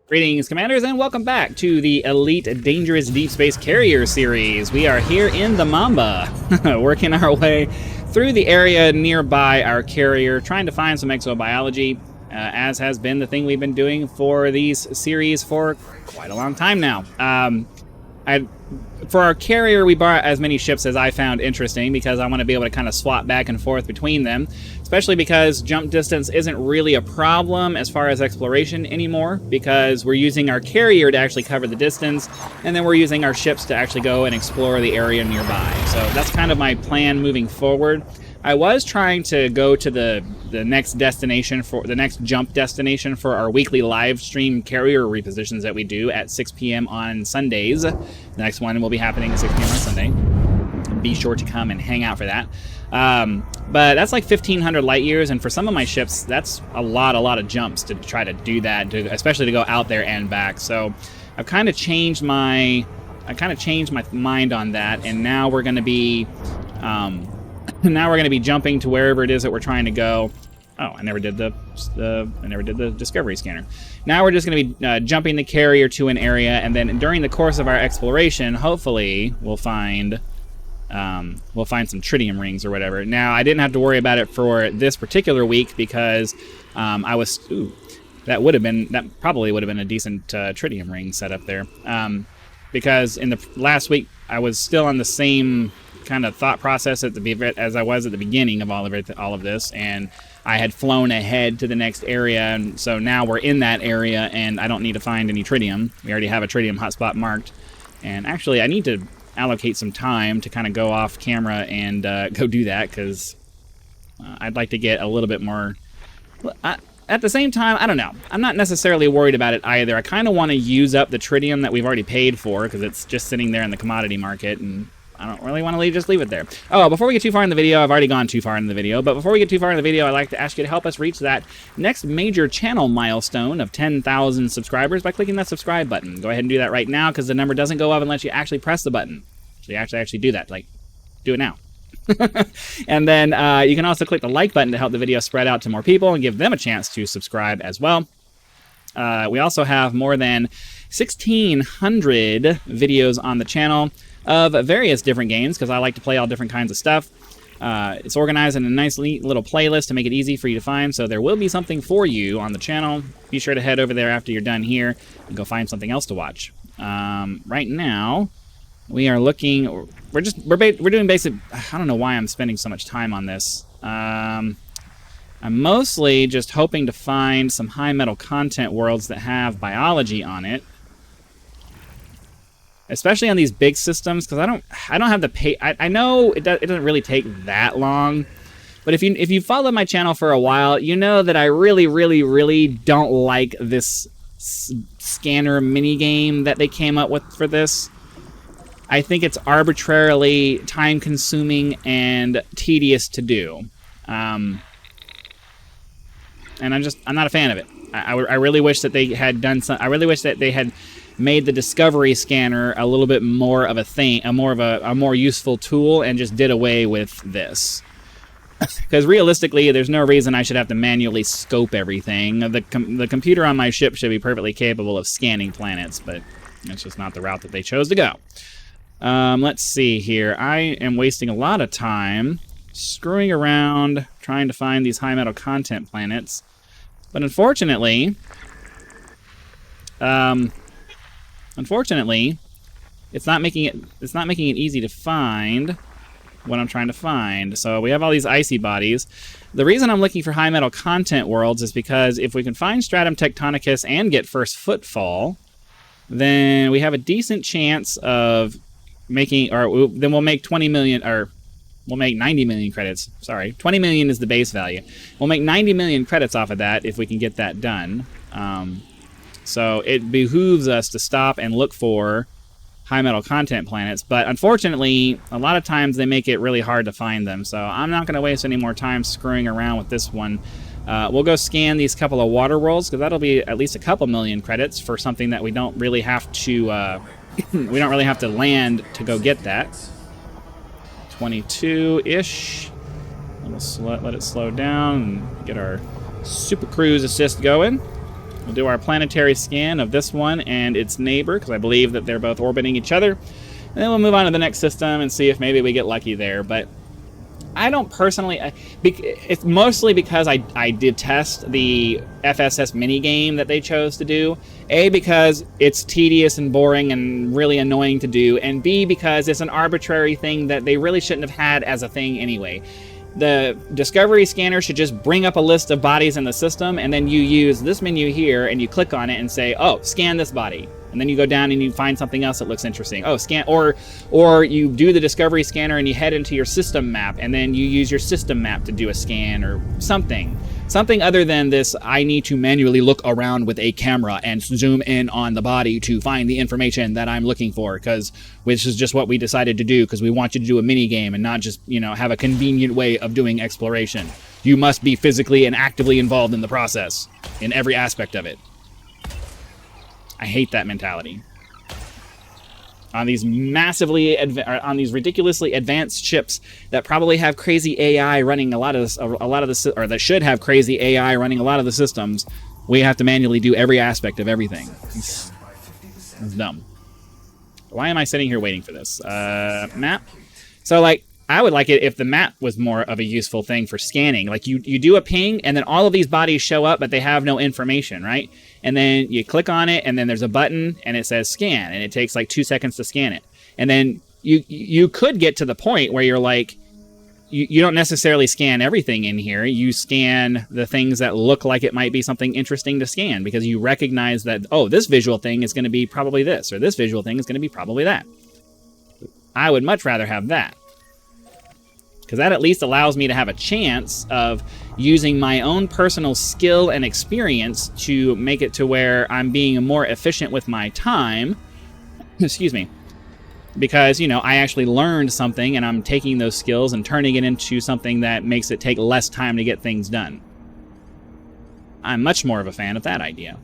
Greetings, Commanders, and welcome back to the Elite Dangerous Deep Space Carrier series. We are here in the Mamba, working our way through the area nearby our carrier, trying to find some exobiology, as has been the thing we've been doing for these series for quite a long time now. For our carrier, we bought as many ships as I found interesting because I want to be able to kind of swap back and forth between them, especially because jump distance isn't really a problem as far as exploration anymore, because we're using our carrier to actually cover the distance, and then we're using our ships to actually go and explore the area nearby. So that's kind of my plan moving forward. I was trying to go to the next destination, for the next jump destination for our weekly live stream carrier repositions that we do at 6 p.m. on Sundays. The next one will be happening at 6 p.m. on Sunday. Be sure to come and hang out for that. But that's like 1,500 light years, and for some of my ships, that's a lot of jumps to try to do that, especially to go out there and back. So I've kind of changed my mind on that, and now we're going to be jumping to wherever it is that we're trying to go. Oh, I never did the discovery scanner. Now we're just going to be jumping the carrier to an area, and then during the course of our exploration, hopefully we'll find some tritium rings or whatever. Now, I didn't have to worry about it for this particular week because that probably would have been a decent tritium ring setup there. Because in the last week I was still on the same kind of thought process as I was at the beginning of all of this, and I had flown ahead to the next area, and so now we're in that area, and I don't need to find any tritium. We already have a tritium hotspot marked, and actually I need to allocate some time to kind of go off camera and go do that, because I'd like to get a little bit more. At the same time, I don't know. I'm not necessarily worried about it either. I kind of want to use up the tritium that we've already paid for, because it's just sitting there in the commodity market, and I don't really want to just leave it there. Oh, before we get too far in the video, I've already gone too far in the video, but before we get too far in the video, I'd like to ask you to help us reach that next major channel milestone of 10,000 subscribers by clicking that subscribe button. Go ahead and do that right now, because the number doesn't go up unless you actually press the button. So you actually do that. Like, do it now. And then you can also click the like button to help the video spread out to more people and give them a chance to subscribe as well. We also have more than 1,600 videos on the channel of various different games, because I like to play all different kinds of stuff. It's organized in a nice little playlist to make it easy for you to find, so there will be something for you on the channel. Be sure to head over there after you're done here and go find something else to watch. Right now, we are looking. We're doing basic. I don't know why I'm spending so much time on this. I'm mostly just hoping to find some high metal content worlds that have biology on it, especially on these big systems, because I don't have the pay. I know it doesn't really take that long, but if you follow my channel for a while, you know that I really don't like this scanner mini game that they came up with for this. I think it's arbitrarily time consuming and tedious to do, and I'm not a fan of it. I really wish that they had done some. I really wish that they had made the discovery scanner a little bit more of a thing, a more useful tool, and just did away with this. Because realistically, there's no reason I should have to manually scope everything. The computer on my ship should be perfectly capable of scanning planets, but that's just not the route that they chose to go. Let's see here. I am wasting a lot of time screwing around trying to find these high metal content planets, but unfortunately, it's not making it easy to find what I'm trying to find. So we have all these icy bodies. The reason I'm looking for high metal content worlds is because if we can find Stratum Tectonicus and get first footfall, then we have a decent chance of making, then we'll make 20 million, or we'll make 90 million credits. Sorry, 20 million is the base value. We'll make 90 million credits off of that if we can get that done. So it behooves us to stop and look for high metal content planets, but unfortunately, a lot of times they make it really hard to find them, so I'm not going to waste any more time screwing around with this one. We'll go scan these couple of water worlds, because that'll be at least a couple million credits for something that we don't really have to land to go get that. 22-ish. Let it slow down and get our super cruise assist going. We'll do our planetary scan of this one and its neighbor, because I believe that they're both orbiting each other. And then we'll move on to the next system and see if maybe we get lucky there. But I don't personally... It's mostly because I detest the FSS minigame that they chose to do. A, because it's tedious and boring and really annoying to do. And B, because it's an arbitrary thing that they really shouldn't have had as a thing anyway. The Discovery Scanner should just bring up a list of bodies in the system, and then you use this menu here, and you click on it and say, oh, scan this body. And then you go down and you find something else that looks interesting. Oh, scan, or you do the Discovery Scanner and you head into your system map, and then you use your system map to do a scan or something. Something other than this, I need to manually look around with a camera and zoom in on the body to find the information that I'm looking for, which is just what we decided to do, because we want you to do a mini game and not just, have a convenient way of doing exploration. You must be physically and actively involved in the process, in every aspect of it. I hate that mentality. On these ridiculously advanced ships that probably have crazy AI running a lot of the, or that should have crazy AI running a lot of the systems, we have to manually do every aspect of everything. It's dumb. Why am I sitting here waiting for this? Map? So, I would like it if the map was more of a useful thing for scanning. Like, you do a ping, and then all of these bodies show up, but they have no information, right? And then you click on it, and then there's a button, and it says scan, and it takes 2 seconds to scan it. And then you could get to the point where you're like, you don't necessarily scan everything in here. You scan the things that look like it might be something interesting to scan, because you recognize that, oh, this visual thing is going to be probably this, or this visual thing is going to be probably that. I would much rather have that, because that at least allows me to have a chance of using my own personal skill and experience to make it to where I'm being more efficient with my time. Excuse me. Because, I actually learned something, and I'm taking those skills and turning it into something that makes it take less time to get things done. I'm much more of a fan of that idea.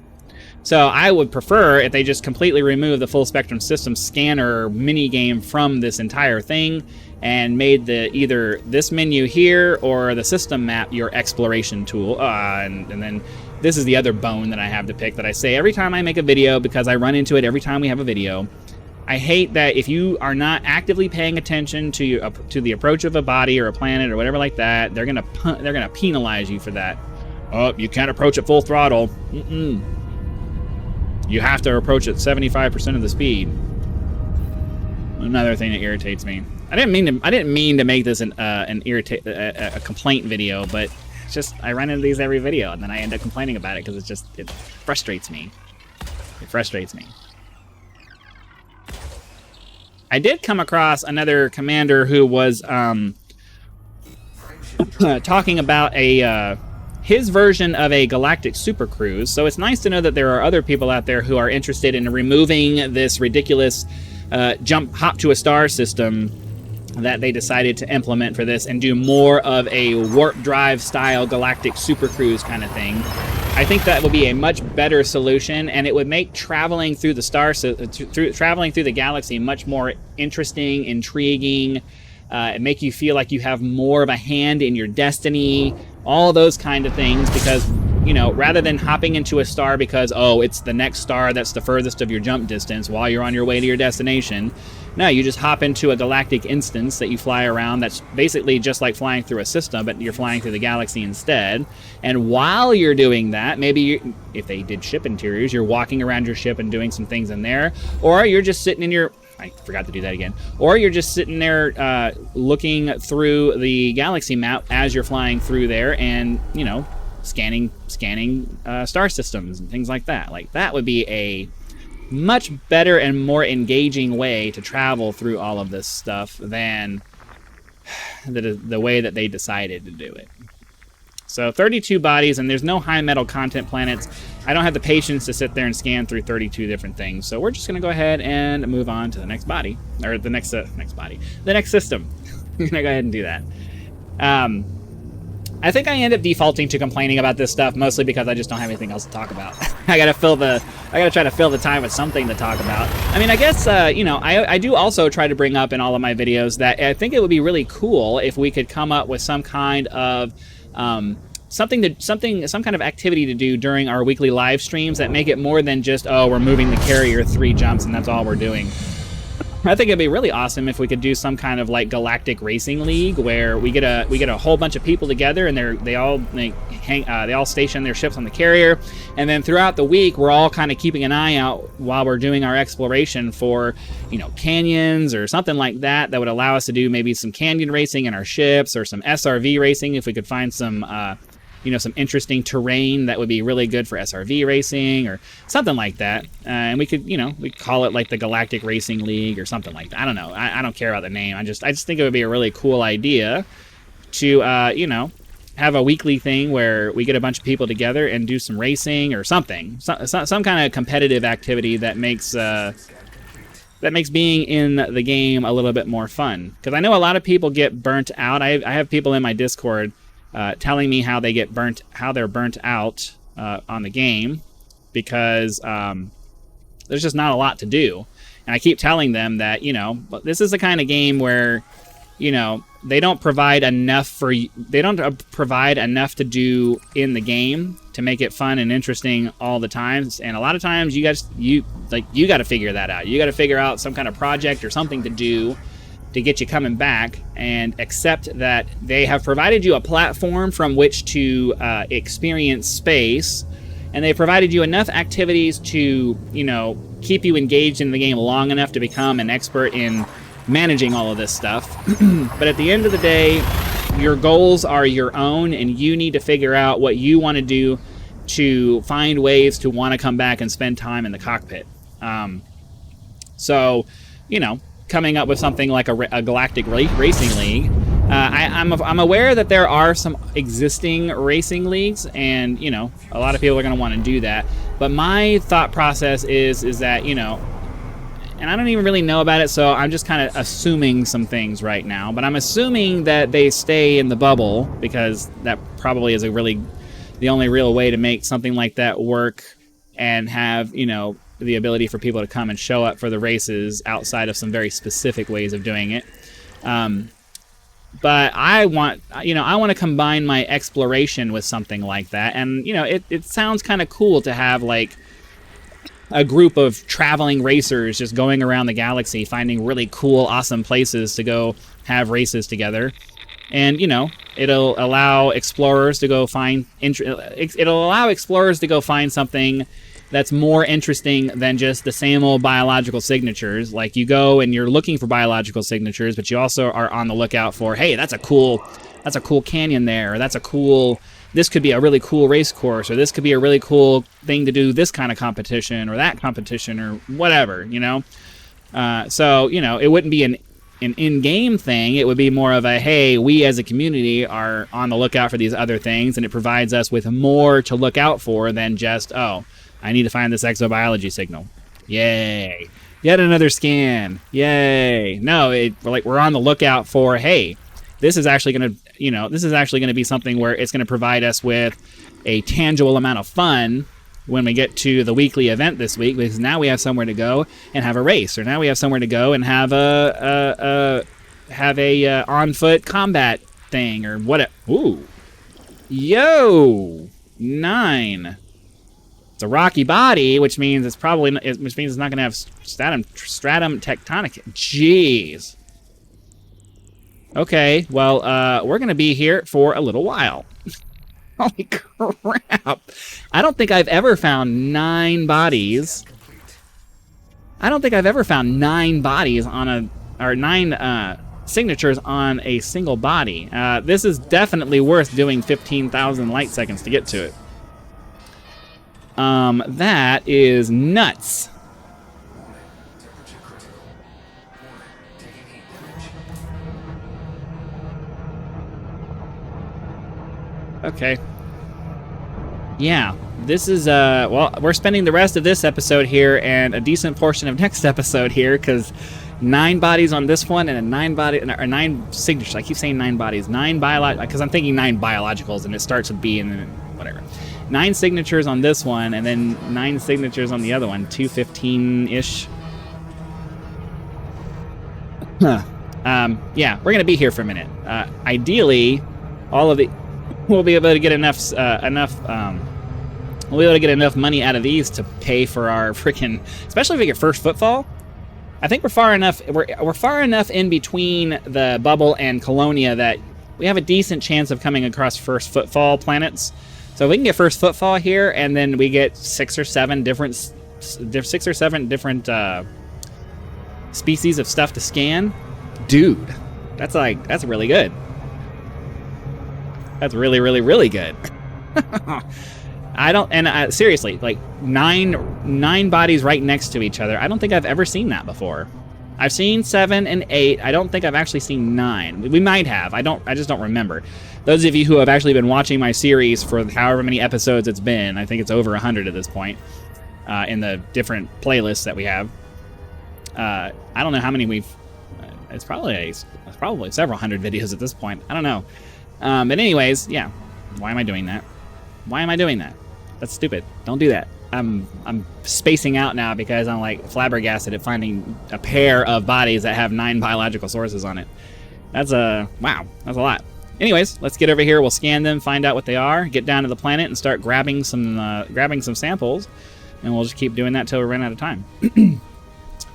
So I would prefer if they just completely remove the full spectrum system scanner minigame from this entire thing, and made either this menu here or the system map your exploration tool. And then this is the other bone that I have to pick, that I say every time I make a video, because I run into it every time we have a video. I hate that if you are not actively paying attention to the approach of a body or a planet or whatever like that, they're gonna penalize you for that. Oh, you can't approach at full throttle. You have to approach at 75% of the speed. Another thing that irritates me. I didn't mean to make this a complaint video, but it's just I run into these every video, and then I end up complaining about it because it frustrates me. It frustrates me. I did come across another commander who was talking about his version of a galactic supercruise. So it's nice to know that there are other people out there who are interested in removing this ridiculous hop to a star system that they decided to implement for this, and do more of a warp drive style galactic supercruise kind of thing. I think that would be a much better solution, and it would make traveling through the traveling through the galaxy much more interesting, intriguing, make you feel like you have more of a hand in your destiny, all those kind of things, because, rather than hopping into a star because, oh, it's the next star that's the furthest of your jump distance while you're on your way to your destination. No, you just hop into a galactic instance that you fly around that's basically just like flying through a system, but you're flying through the galaxy instead. And while you're doing that, maybe if they did ship interiors, you're walking around your ship and doing some things in there, or you're just sitting in your... I forgot to do that again. Or you're just sitting there looking through the galaxy map as you're flying through there, and, scanning star systems and things like that. Like, that would be a much better and more engaging way to travel through all of this stuff than the way that they decided to do it. So 32 bodies, and there's no high metal content planets. I don't have the patience to sit there and scan through 32 different things. So we're just going to go ahead and move on to the next body, or the next system. We're going to go ahead and do that. I think I end up defaulting to complaining about this stuff, mostly because I just don't have anything else to talk about. I gotta try to fill the time with something to talk about. I mean, I guess, I do also try to bring up in all of my videos that I think it would be really cool if we could come up with some kind of some kind of activity to do during our weekly live streams that make it more than just, oh, we're moving the carrier 3 jumps and that's all we're doing. I think it'd be really awesome if we could do some kind of like galactic racing league where we get a whole bunch of people together and they all station their ships on the carrier, and then throughout the week we're all kind of keeping an eye out while we're doing our exploration for, you know, canyons or something like that would allow us to do maybe some canyon racing in our ships, or some SRV racing if we could find some some interesting terrain that would be really good for SRV racing or something like that. And we could, we call it like the Galactic Racing League or something like that. I don't know. I don't care about the name. I just think it would be a really cool idea to, have a weekly thing where we get a bunch of people together and do some racing or something. Some kind of competitive activity that makes being in the game a little bit more fun. Because I know a lot of people get burnt out. I have people in my Discord telling me how they're burnt out on the game because there's just not a lot to do. And I keep telling them that, this is the kind of game where, they don't provide enough to do in the game to make it fun and interesting all the time. And a lot of times you got to figure that out. You got to figure out some kind of project or something to do to get you coming back, and accept that they have provided you a platform from which to experience space, and they provided you enough activities to, keep you engaged in the game long enough to become an expert in managing all of this stuff. But at the end of the day, your goals are your own, and you need to figure out what you want to do to find ways to want to come back and spend time in the cockpit. Coming up with something like a galactic racing league. I'm aware that there are some existing racing leagues, and a lot of people are going to want to do that. But my thought process is that and I don't even really know about it, so I'm just kind of assuming some things right now. But I'm assuming that they stay in the bubble, because that probably is the only real way to make something like that work and have the ability for people to come and show up for the races outside of some very specific ways of doing it. But I want to combine my exploration with something like that. And, it sounds kind of cool to have like a group of traveling racers just going around the galaxy, finding really cool, awesome places to go have races together. And, it'll allow explorers to go find something that's more interesting than just the same old biological signatures. Like, you go and you're looking for biological signatures, but you also are on the lookout for, hey, that's a cool canyon there, or this could be a really cool race course, or this could be a really cool thing to do this kind of competition or that competition or whatever, So, it wouldn't be an in-game thing. It would be more of a, hey, we as a community are on the lookout for these other things, and it provides us with more to look out for than just, oh, I need to find this exobiology signal. Yay. Yet another scan. Yay. No, we're on the lookout for, hey, this is actually going to be something where it's going to provide us with a tangible amount of fun when we get to the weekly event this week, because now we have somewhere to go and have a race, or now we have somewhere to go and have a on-foot combat thing, or whatever. Ooh. Yo! 9. It's a rocky body, which means it's not going to have stratum tectonic. Jeez. Okay, well, we're going to be here for a little while. Holy crap. I don't think I've ever found 9 bodies. I don't think I've ever found 9 bodies on 9 signatures on a single body. This is definitely worth doing 15,000 light seconds to get to it. That is nuts. Okay. Yeah, this is, we're spending the rest of this episode here and a decent portion of next episode here, because 9 bodies on this one and 9 signatures. I keep saying 9 bodies. 9 because I'm thinking 9 biologicals, and it starts with B and then whatever. 9 signatures on this one, and then 9 signatures on the other one. 215-ish. Yeah, we're going to be here for a minute. Ideally, all of the we'll be able to get enough we'll be able to get enough money out of these to pay for our freaking, especially if we get first footfall. I think we're far enough in between the bubble and Colonia that we have a decent chance of coming across first footfall planets. So if we can get first footfall here, and then we get 6 or 7 different species of stuff to scan, dude, that's really good. That's really, really, really good. Seriously, like nine bodies right next to each other. I don't think I've ever seen that before. I've seen 7 and 8. I don't think I've actually seen 9. We might have. I just don't remember. Those of you who have actually been watching my series for however many episodes it's been, I think it's over 100 at this point, in the different playlists that we have. I don't know how many we've. It's probably several hundred videos at this point. I don't know. But anyways, yeah. Why am I doing that? Why am I doing that? That's stupid. Don't do that. I'm spacing out now because I'm like flabbergasted at finding a pair of bodies that have 9 biological sources on it. That's wow. That's a lot. Anyways, let's get over here. We'll scan them, find out what they are, get down to the planet, and start grabbing some samples. And we'll just keep doing that till we run out of time.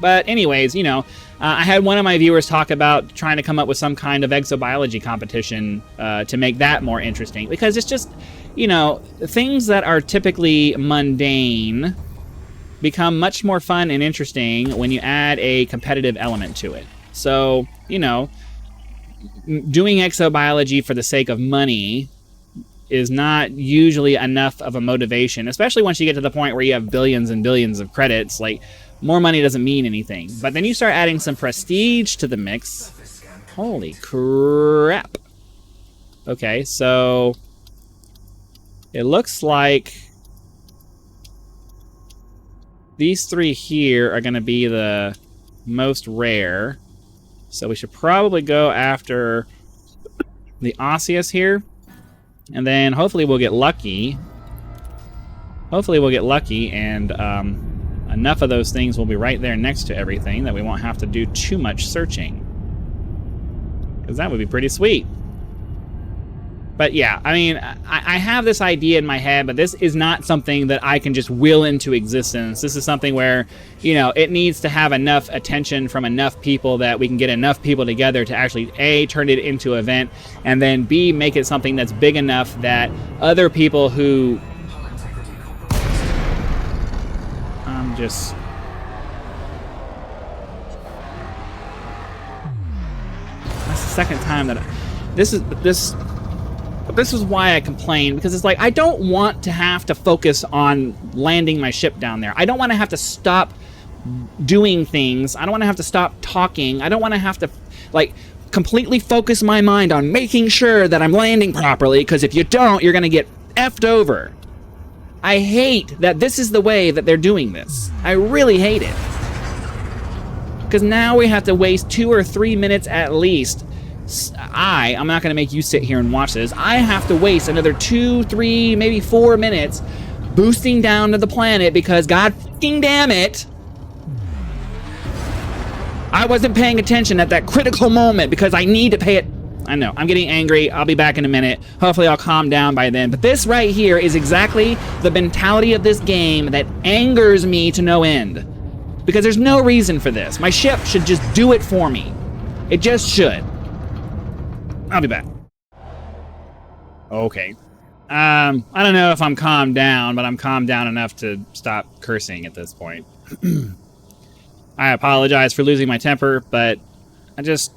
But anyways, you know, I had one of my viewers talk about trying to come up with some kind of exobiology competition to make that more interesting, because it's just, you know, things that are typically mundane become much more fun and interesting when you add a competitive element to it. So, you know, doing exobiology for the sake of money is not usually enough of a motivation, especially once you get to the point where you have billions and billions of credits. Like, more money doesn't mean anything. But then you start adding some prestige to the mix. Holy crap. Okay, so it looks like these 3 here are going to be the most rare. So we should probably go after the osseous here. And then hopefully we'll get lucky. And enough of those things will be right there next to everything that we won't have to do too much searching. Because that would be pretty sweet. But yeah, I mean, I have this idea in my head, but this is not something that I can just will into existence. This is something where, you know, it needs to have enough attention from enough people that we can get enough people together to actually, A, turn it into an event, and then B, make it something that's big enough that other people who... That's the second time that this is why I complain, because it's like I don't want to have to focus on landing my ship down there. I don't want to have to stop doing things. I don't want to have to stop talking. I don't want to have to like completely focus my mind on making sure that I'm landing properly, because if you don't, you're going to get effed over. I hate that this is the way that they're doing this. I really hate it. Because now we have to waste 2 or 3 minutes at least. I'm not going to make you sit here and watch this. I have to waste another 2, 3, maybe 4 minutes boosting down to the planet because god fucking damn it, I wasn't paying attention at that critical moment because I need to pay it. I know, I'm getting angry. I'll be back in a minute. Hopefully I'll calm down by then. But this right here is exactly the mentality of this game that angers me to no end. Because there's no reason for this. My ship should just do it for me. It just should. I'll be back. Okay. I don't know if I'm calmed down, but I'm calmed down enough to stop cursing at this point. I apologize for losing my temper, but I just...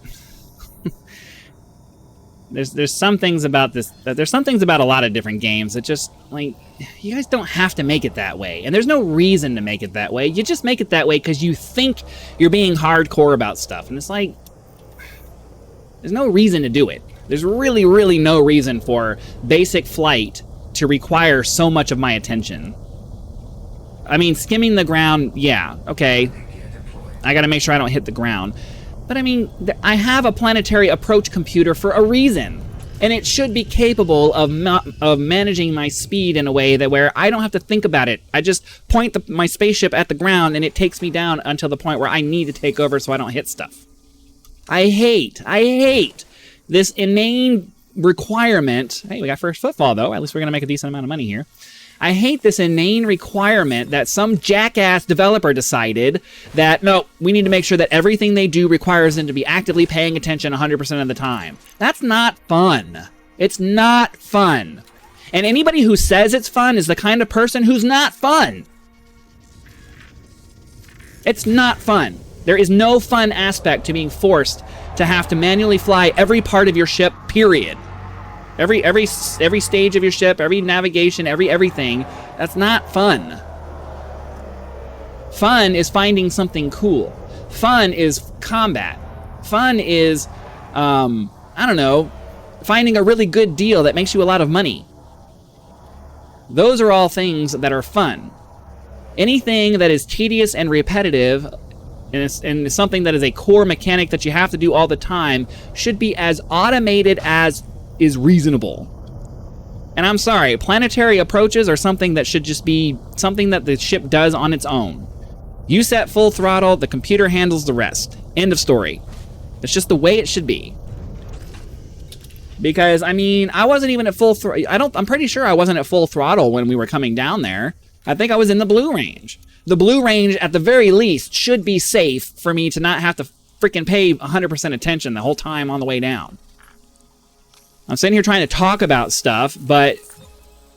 There's some things about this, there's some things about a lot of different games that just, like, you guys don't have to make it that way. And there's no reason to make it that way. You just make it that way because you think you're being hardcore about stuff. And it's like, there's no reason to do it. There's really, really no reason for basic flight to require so much of my attention. I mean, skimming the ground, yeah, okay. I gotta make sure I don't hit the ground. But I mean, I have a planetary approach computer for a reason, and it should be capable of managing my speed in a way that where I don't have to think about it. I just point my spaceship at the ground, and it takes me down until the point where I need to take over so I don't hit stuff. I hate this inane requirement. Hey, we got first footfall, though. At least we're going to make a decent amount of money here. I hate this inane requirement that some jackass developer decided that, no, we need to make sure that everything they do requires them to be actively paying attention 100% of the time. That's not fun. It's not fun. And anybody who says it's fun is the kind of person who's not fun. It's not fun. There is no fun aspect to being forced to have to manually fly every part of your ship, period. Every stage of your ship, every navigation, everything. That's not fun. Fun is finding something cool. Fun is combat. Fun is, I don't know, finding a really good deal that makes you a lot of money. Those are all things that are fun. Anything that is tedious and repetitive, and is something that is a core mechanic that you have to do all the time, should be as automated as is reasonable. And I'm sorry, planetary approaches are something that should just be something that the ship does on its own. You set full throttle, the computer handles the rest. End of story. It's just the way it should be. Because, I mean, I wasn't even at full I'm pretty sure I wasn't at full throttle when we were coming down there. I think I was in the blue range. The blue range, at the very least, should be safe for me to not have to freaking pay 100% attention the whole time on the way down. I'm sitting here trying to talk about stuff, but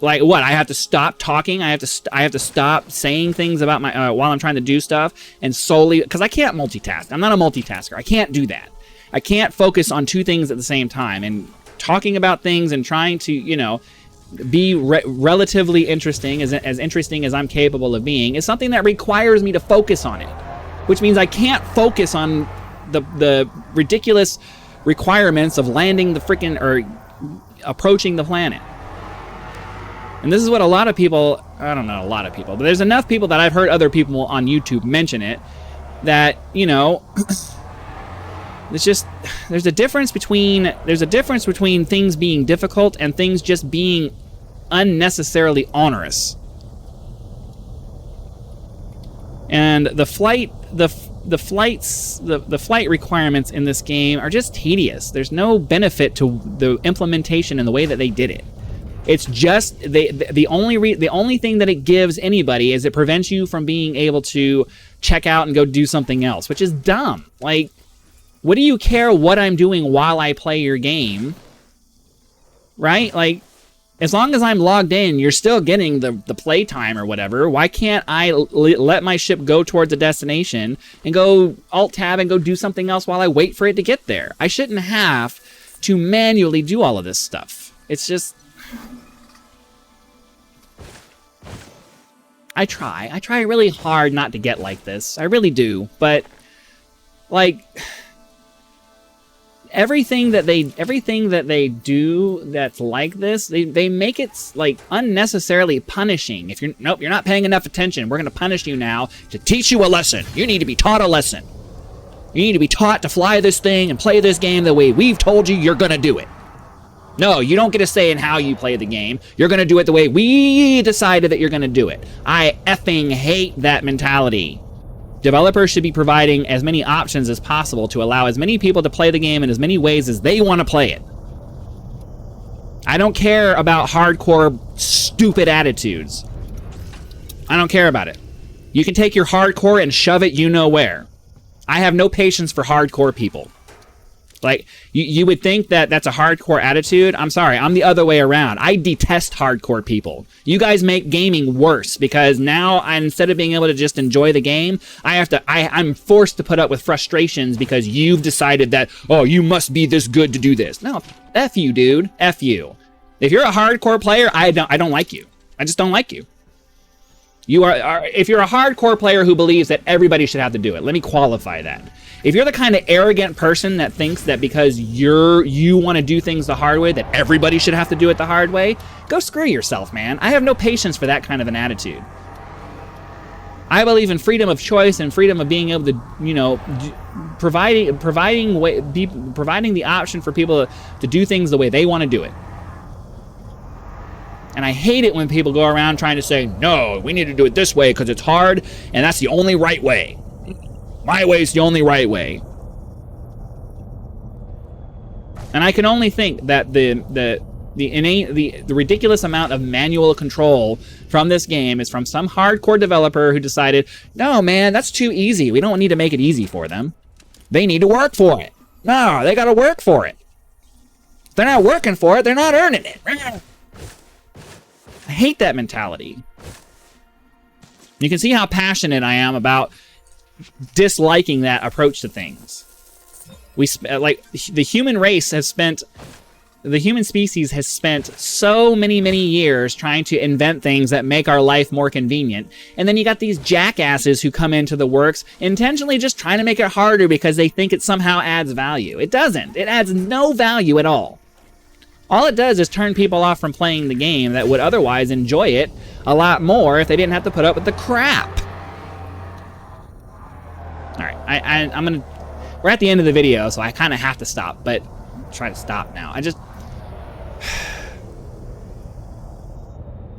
like what? I have to stop talking. I have to stop saying things about my while I'm trying to do stuff, and solely because I can't multitask. I'm not a multitasker. I can't do that. I can't focus on two things at the same time. And talking about things and trying to, you know, be relatively interesting, as interesting as I'm capable of being, is something that requires me to focus on it, which means I can't focus on the ridiculous requirements of landing the freaking or approaching the planet. And this is what a lot of people, I don't know a lot of people, but there's enough people that I've heard other people on YouTube mention it, that, you know, it's just, there's a difference between things being difficult and things just being unnecessarily onerous. And the flight requirements in this game are just tedious. There's no benefit to the implementation and the way that they did it. It's just the only thing that it gives anybody is it prevents you from being able to check out and go do something else, which is dumb. Like, what do you care what I'm doing while I play your game? Right? Like, as long as I'm logged in, you're still getting the play time or whatever. Why can't I let my ship go towards a destination and go Alt-Tab and go do something else while I wait for it to get there? I shouldn't have to manually do all of this stuff. It's just... I try really hard not to get like this. I really do. But, like... Everything that they do that's like this, they make it like unnecessarily punishing. If you're not paying enough attention, we're gonna punish you now to teach you a lesson. You need to be taught a lesson. You need to be taught to fly this thing and play this game the way we've told you you're gonna do it. No, you don't get a say in how you play the game. You're gonna do it the way we decided that you're gonna do it. I effing hate that mentality. Developers should be providing as many options as possible to allow as many people to play the game in as many ways as they want to play it. I don't care about hardcore, stupid attitudes. I don't care about it. You can take your hardcore and shove it you know where. I have no patience for hardcore people. Like, you would think that that's a hardcore attitude. I'm sorry, I'm the other way around. I detest hardcore people. You guys make gaming worse because now instead of being able to just enjoy the game, I'm forced to put up with frustrations because you've decided that, oh, you must be this good to do this. No, F you, dude. F you. If you're a hardcore player, I don't like you. I just don't like you. If you're a hardcore player who believes that everybody should have to do it, let me qualify that. If you're the kind of arrogant person that thinks that because you want to do things the hard way, that everybody should have to do it the hard way, go screw yourself, man. I have no patience for that kind of an attitude. I believe in freedom of choice and freedom of being able to, you know, providing the option for people to do things the way they want to do it. And I hate it when people go around trying to say, no, we need to do it this way because it's hard and that's the only right way. My way is the only right way. And I can only think that the ridiculous amount of manual control from this game is from some hardcore developer who decided, no, man, that's too easy. We don't need to make it easy for them. They need to work for it. No, they got to work for it. If they're not working for it, they're not earning it. I hate that mentality. You can see how passionate I am about disliking that approach to things. The human race has spent... The human species has spent so many years trying to invent things that make our life more convenient. And then you got these jackasses who come into the works intentionally just trying to make it harder because they think it somehow adds value. It doesn't. It adds no value at all. All it does is turn people off from playing the game that would otherwise enjoy it a lot more if they didn't have to put up with the crap. All right, I'm gonna... We're at the end of the video, so I kind of have to stop, but I'll try to stop now.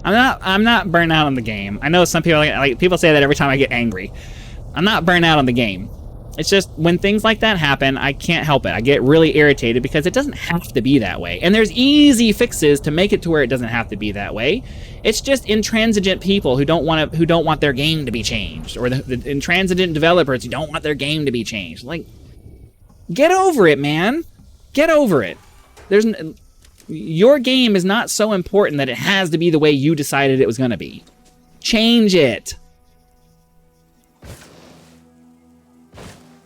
I'm not burnt out on the game. I know some people like people say that every time I get angry. I'm not burnt out on the game. It's just when things like that happen, I can't help it. I get really irritated because it doesn't have to be that way. And there's easy fixes to make it to where it doesn't have to be that way. It's just intransigent people who don't want their game to be changed, or the intransigent developers who don't want their game to be changed. Like, get over it, man. Get over it. Your game is not so important that it has to be the way you decided it was going to be. Change it.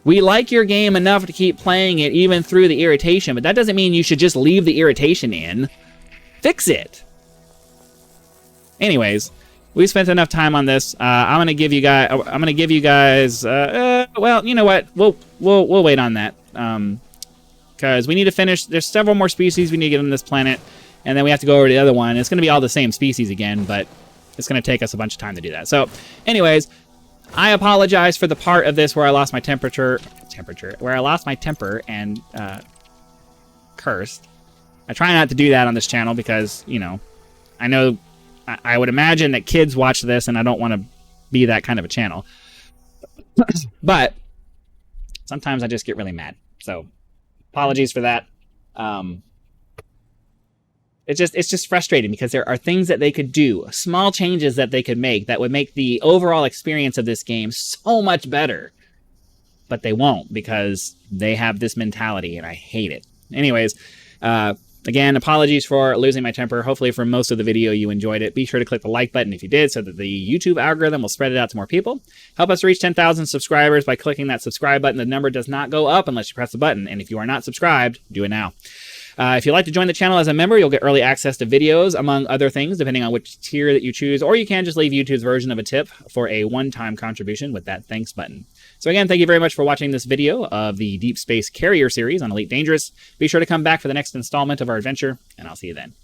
We like your game enough to keep playing it even through the irritation, but that doesn't mean you should just leave the irritation in. Fix it. Anyways, we spent enough time on this. I'm gonna give you guys. Well, you know what? We'll wait on that. Because we need to finish. There's several more species we need to get on this planet, and then we have to go over to the other one. It's going to be all the same species again, but it's going to take us a bunch of time to do that. So, anyways, I apologize for the part of this where I lost my where I lost my temper and cursed. I try not to do that on this channel because, you know, I would imagine that kids watch this, and I don't want to be that kind of a channel. But sometimes I just get really mad. So, apologies for that. It's just frustrating because there are things that they could do, small changes that they could make that would make the overall experience of this game so much better. But they won't because they have this mentality and I hate it. Anyways, again, apologies for losing my temper. Hopefully for most of the video you enjoyed it. Be sure to click the like button if you did so that the YouTube algorithm will spread it out to more people. Help us reach 10,000 subscribers by clicking that subscribe button. The number does not go up unless you press the button. And if you are not subscribed, do it now. If you'd like to join the channel as a member, you'll get early access to videos, among other things, depending on which tier that you choose, or you can just leave YouTube's version of a tip for a one-time contribution with that thanks button. So again, thank you very much for watching this video of the Deep Space Carrier series on Elite Dangerous. Be sure to come back for the next installment of our adventure, and I'll see you then.